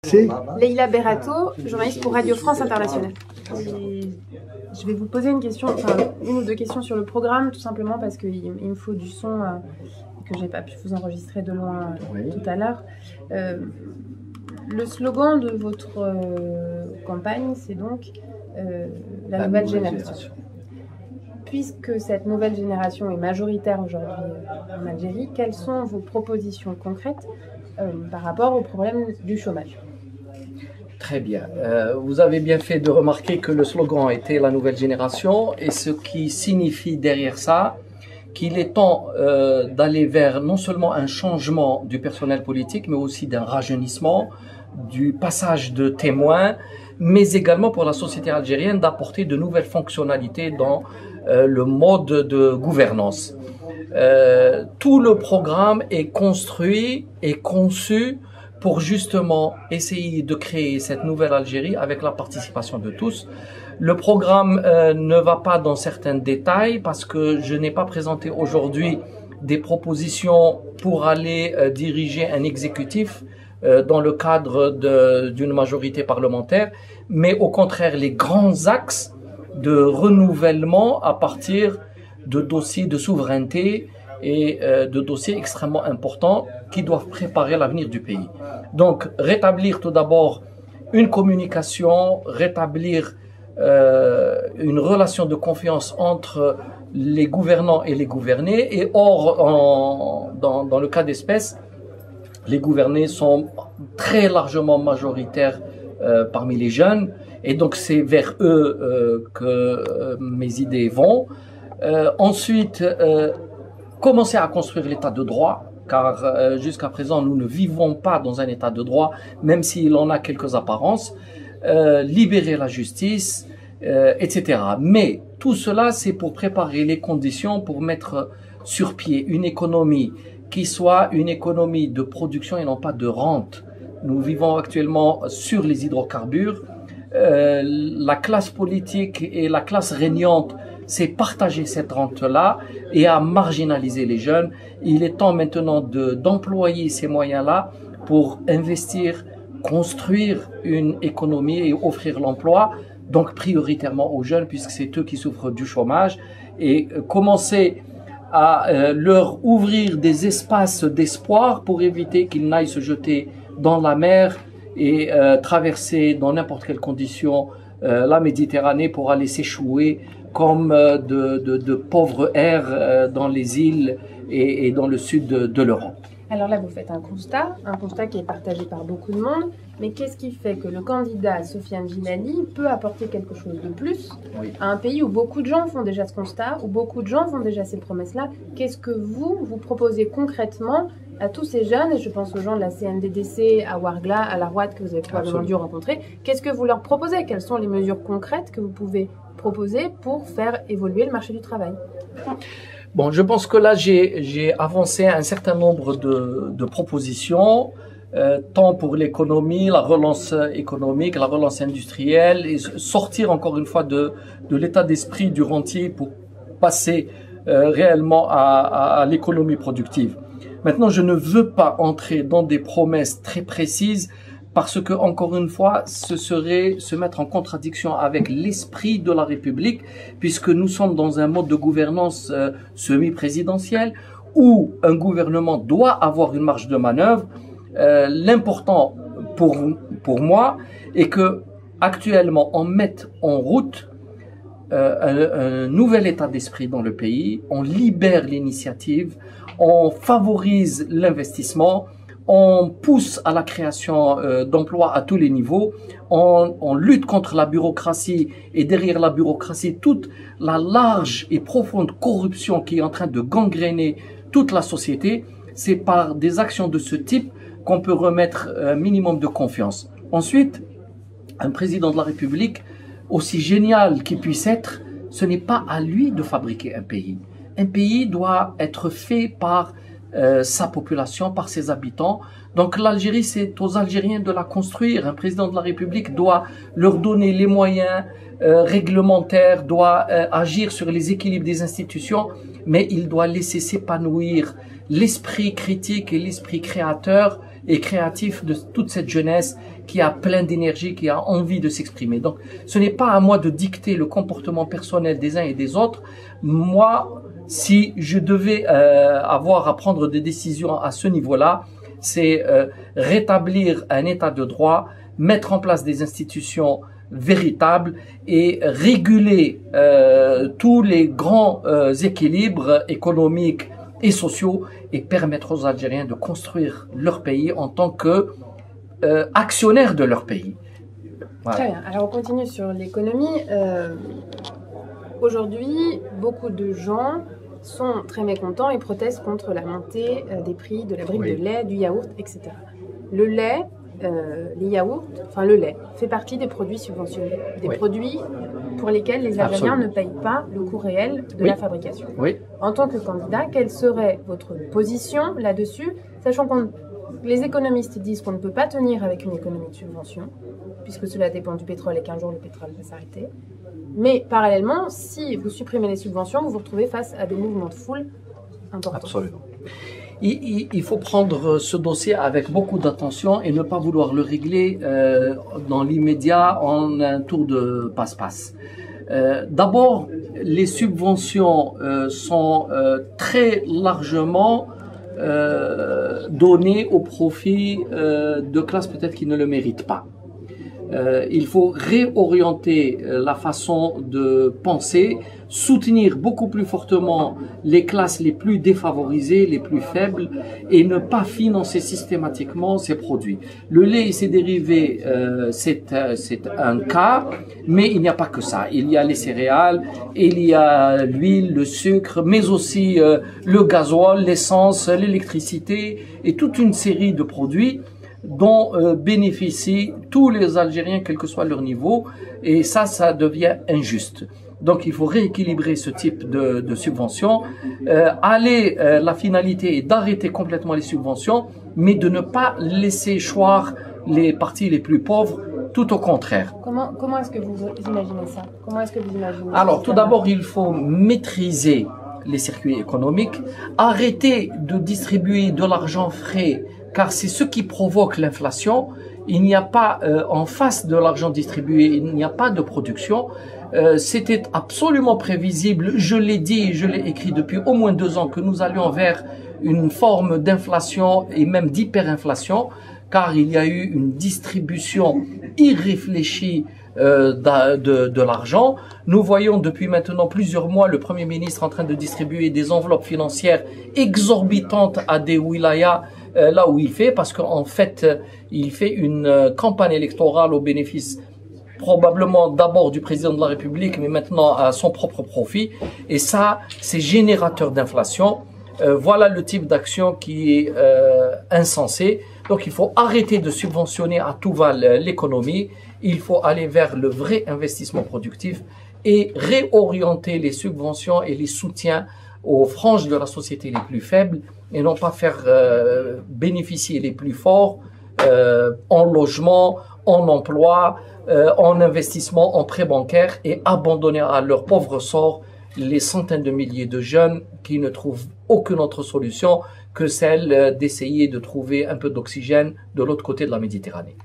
C'est Leïla Berato, journaliste pour Radio France Internationale. Et je vais vous poser une question, enfin une ou deux questions sur le programme, tout simplement parce qu'il me faut du son que j'ai pas pu vous enregistrer de loin tout à l'heure. Le slogan de votre campagne, c'est donc la nouvelle génération. Puisque cette nouvelle génération est majoritaire aujourd'hui en Algérie, quelles sont vos propositions concrètes par rapport au problème du chômage? Très bien. Vous avez bien fait de remarquer que le slogan était la nouvelle génération, et ce qui signifie derrière ça qu'il est temps d'aller vers non seulement un changement du personnel politique, mais aussi d'un rajeunissement, du passage de témoins, mais également pour la société algérienne d'apporter de nouvelles fonctionnalités dans le mode de gouvernance. Tout le programme est construit et conçu pour justement essayer de créer cette nouvelle Algérie avec la participation de tous. Le programme ne va pas dans certains détails parce que je n'ai pas présenté aujourd'hui des propositions pour aller diriger un exécutif dans le cadre d'une majorité parlementaire, mais au contraire les grands axes de renouvellement à partir de dossiers de souveraineté et de dossiers extrêmement importants qui doivent préparer l'avenir du pays. Donc, rétablir tout d'abord une communication, rétablir une relation de confiance entre les gouvernants et les gouvernés. Et or, dans le cas d'espèce, les gouvernés sont très largement majoritaires parmi les jeunes. Et donc, c'est vers eux que mes idées vont. Ensuite, commencer à construire l'état de droit, car jusqu'à présent, nous ne vivons pas dans un état de droit, même s'il en a quelques apparences. Libérer la justice, etc. Mais tout cela, c'est pour préparer les conditions pour mettre sur pied une économie qui soit une économie de production et non pas de rente. Nous vivons actuellement sur les hydrocarbures. La classe politique et la classe régnante c'est partager cette rente-là et à marginaliser les jeunes. Il est temps maintenant d'employer ces moyens-là pour investir, construire une économie et offrir l'emploi, donc prioritairement aux jeunes puisque c'est eux qui souffrent du chômage, et commencer à leur ouvrir des espaces d'espoir pour éviter qu'ils n'aillent se jeter dans la mer et traverser dans n'importe quelle condition la Méditerranée pour aller s'échouer comme de pauvres airs dans les îles et dans le sud de l'Europe. Alors là, vous faites un constat qui est partagé par beaucoup de monde, mais qu'est-ce qui fait que le candidat Sofiane Ginali peut apporter quelque chose de plus à un pays où beaucoup de gens font déjà ce constat, où beaucoup de gens font déjà ces promesses-là? Qu'est-ce que vous proposez concrètement à tous ces jeunes, et je pense aux gens de la CNDDC, à Ouargla, à La Rouad, que vous avez probablement dû rencontrer? Qu'est-ce que vous leur proposez? Quelles sont les mesures concrètes que vous pouvez proposer pour faire évoluer le marché du travail? Bon, je pense que là, j'ai avancé un certain nombre de propositions, tant pour l'économie, la relance économique, la relance industrielle, et sortir encore une fois de l'état d'esprit du rentier pour passer réellement à l'économie productive. Maintenant, je ne veux pas entrer dans des promesses très précises parce que, encore une fois, ce serait se mettre en contradiction avec l'esprit de la République, puisque nous sommes dans un mode de gouvernance semi-présidentielle où un gouvernement doit avoir une marge de manœuvre. L'important pour moi est que actuellement on mette en route un nouvel état d'esprit dans le pays, on libère l'initiative, on favorise l'investissement, on pousse à la création d'emplois à tous les niveaux, on lutte contre la bureaucratie et derrière la bureaucratie toute la large et profonde corruption qui est en train de gangréner toute la société. C'est par des actions de ce type qu'on peut remettre un minimum de confiance. Ensuite, un président de la République, aussi génial qu'il puisse être, ce n'est pas à lui de fabriquer un pays. Un pays doit être fait par sa population, par ses habitants. Donc l'Algérie, c'est aux Algériens de la construire. Un président de la République doit leur donner les moyens réglementaires, doit agir sur les équilibres des institutions, mais il doit laisser s'épanouir l'esprit critique et l'esprit créateur et créatif de toute cette jeunesse qui a plein d'énergie, qui a envie de s'exprimer. Donc, ce n'est pas à moi de dicter le comportement personnel des uns et des autres. Moi, si je devais avoir à prendre des décisions à ce niveau-là, c'est rétablir un état de droit, mettre en place des institutions véritables et réguler tous les grands équilibres économiques et sociaux et permettre aux Algériens de construire leur pays en tant que actionnaires de leur pays. Voilà. Très bien. Alors on continue sur l'économie. Aujourd'hui, beaucoup de gens sont très mécontents et protestent contre la montée des prix de la brique de lait, du yaourt, etc. Le lait, les yaourts, enfin le lait, fait partie des produits subventionnés, des produits pour lesquels les Algériens ne payent pas le coût réel de la fabrication. En tant que candidat, quelle serait votre position là-dessus, sachant que les économistes disent qu'on ne peut pas tenir avec une économie de subvention, puisque cela dépend du pétrole et qu'un jour le pétrole va s'arrêter. Mais parallèlement, si vous supprimez les subventions, vous vous retrouvez face à des mouvements de foule importants. Absolument. Il faut prendre ce dossier avec beaucoup d'attention et ne pas vouloir le régler dans l'immédiat en un tour de passe-passe. D'abord, les subventions sont très largement données au profit de classes peut-être qui ne le méritent pas. Il faut réorienter la façon de penser, soutenir beaucoup plus fortement les classes les plus défavorisées, les plus faibles, et ne pas financer systématiquement ces produits. Le lait et ses dérivés, c'est un cas, mais il n'y a pas que ça. Il y a les céréales, il y a l'huile, le sucre, mais aussi le gasoil, l'essence, l'électricité, et toute une série de produits dont bénéficient tous les Algériens, quel que soit leur niveau, et ça devient injuste. Donc il faut rééquilibrer ce type de subventions. La finalité est d'arrêter complètement les subventions, mais de ne pas laisser choir les parties les plus pauvres, tout au contraire. Comment est-ce que vous imaginez ça? Comment est-ce que vous imaginez Alors tout d'abord, il faut maîtriser les circuits économiques, arrêter de distribuer de l'argent frais, car c'est ce qui provoque l'inflation. Il n'y a pas, en face de l'argent distribué, il n'y a pas de production. C'était absolument prévisible, je l'ai dit, je l'ai écrit depuis au moins 2 ans, que nous allions vers une forme d'inflation et même d'hyperinflation, car il y a eu une distribution irréfléchie de l'argent. Nous voyons depuis maintenant plusieurs mois le Premier ministre en train de distribuer des enveloppes financières exorbitantes à des wilayas, là où il fait, parce qu'en fait, il fait une campagne électorale au bénéfice probablement d'abord du président de la République, mais maintenant à son propre profit. Et ça, c'est générateur d'inflation. Voilà le type d'action qui est insensé. Donc il faut arrêter de subventionner à tout va l'économie. Il faut aller vers le vrai investissement productif et réorienter les subventions et les soutiens aux franges de la société les plus faibles et non pas faire bénéficier les plus forts en logement, en emploi, en investissement, en prêt bancaire et abandonner à leur pauvre sort les centaines de milliers de jeunes qui ne trouvent aucune autre solution que celle d'essayer de trouver un peu d'oxygène de l'autre côté de la Méditerranée.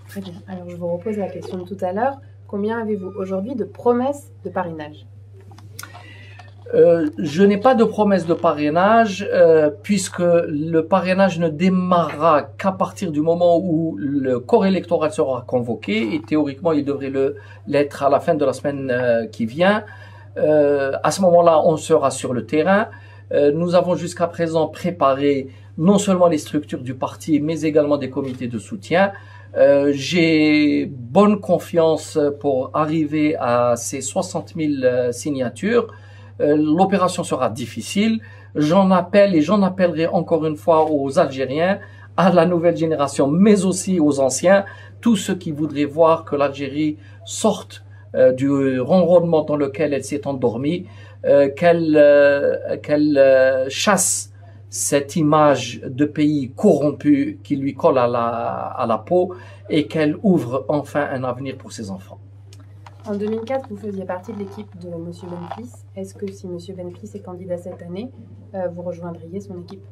Très bien. Alors je vous repose la question de tout à l'heure. Combien avez-vous aujourd'hui de promesses de parrainage ? Je n'ai pas de promesse de parrainage puisque le parrainage ne démarrera qu'à partir du moment où le corps électoral sera convoqué et théoriquement il devrait l'être à la fin de la semaine qui vient. À ce moment-là, on sera sur le terrain. Nous avons jusqu'à présent préparé non seulement les structures du parti mais également des comités de soutien. J'ai bonne confiance pour arriver à ces 60 000 signatures. L'opération sera difficile. J'en appelle et j'en appellerai encore une fois aux Algériens, à la nouvelle génération, mais aussi aux anciens, tous ceux qui voudraient voir que l'Algérie sorte du ronronnement dans lequel elle s'est endormie, qu'elle chasse cette image de pays corrompu qui lui colle à la peau et qu'elle ouvre enfin un avenir pour ses enfants. En 2004, vous faisiez partie de l'équipe de M. Benflis. Est-ce que si M. Benflis est candidat cette année, vous rejoindriez son équipe ?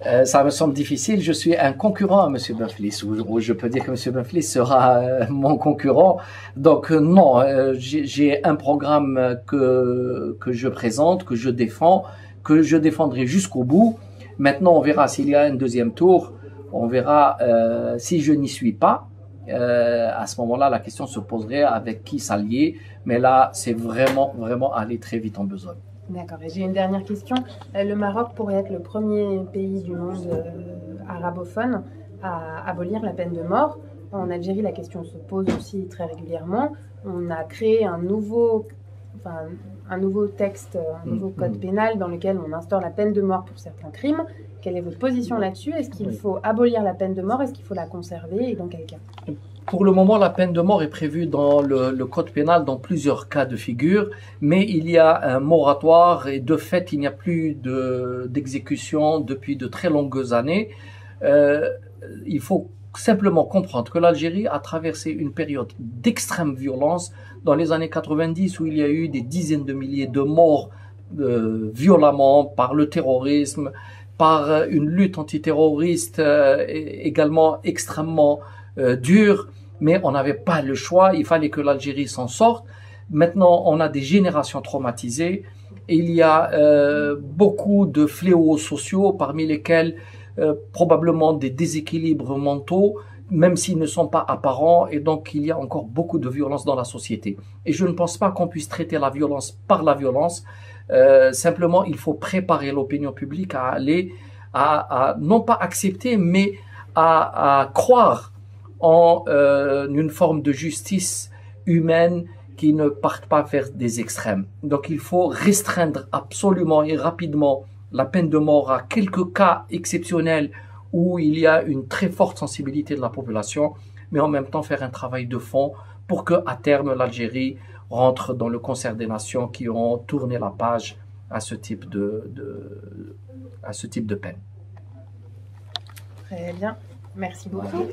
Ça me semble difficile. Je suis un concurrent à M. Benflis, ou je peux dire que M. Benflis sera mon concurrent. Donc non, j'ai un programme que je présente, que je défends, que je défendrai jusqu'au bout. Maintenant, on verra s'il y a un deuxième tour. On verra si je n'y suis pas. À ce moment-là, la question se poserait avec qui s'allier. Mais là, c'est vraiment aller très vite en besogne. D'accord. Et j'ai une dernière question. Le Maroc pourrait être le premier pays du monde arabophone à abolir la peine de mort. En Algérie, la question se pose aussi très régulièrement. On a créé un nouveau texte, un nouveau code pénal dans lequel on instaure la peine de mort pour certains crimes. Quelle est votre position là-dessus? Est-ce qu'il faut abolir la peine de mort? Est-ce qu'il faut la conserver? Et dans quel cas? Pour le moment, la peine de mort est prévue dans le code pénal dans plusieurs cas de figure, mais il y a un moratoire et de fait, il n'y a plus d'exécution depuis de très longues années. Il faut simplement comprendre que l'Algérie a traversé une période d'extrême violence dans les années 90 où il y a eu des dizaines de milliers de morts violemment par le terrorisme, par une lutte antiterroriste également extrêmement dure, mais on n'avait pas le choix, il fallait que l'Algérie s'en sorte. Maintenant, on a des générations traumatisées et il y a beaucoup de fléaux sociaux, parmi lesquels probablement des déséquilibres mentaux, même s'ils ne sont pas apparents, et donc il y a encore beaucoup de violence dans la société. Et je ne pense pas qu'on puisse traiter la violence par la violence. Simplement, il faut préparer l'opinion publique à aller, à non pas accepter, mais à croire en une forme de justice humaine qui ne parte pas vers des extrêmes. Donc il faut restreindre absolument et rapidement la peine de mort à quelques cas exceptionnels où il y a une très forte sensibilité de la population, mais en même temps faire un travail de fond pour que à terme l'Algérie rentre dans le concert des nations qui ont tourné la page à ce type de peine. Très bien, merci beaucoup.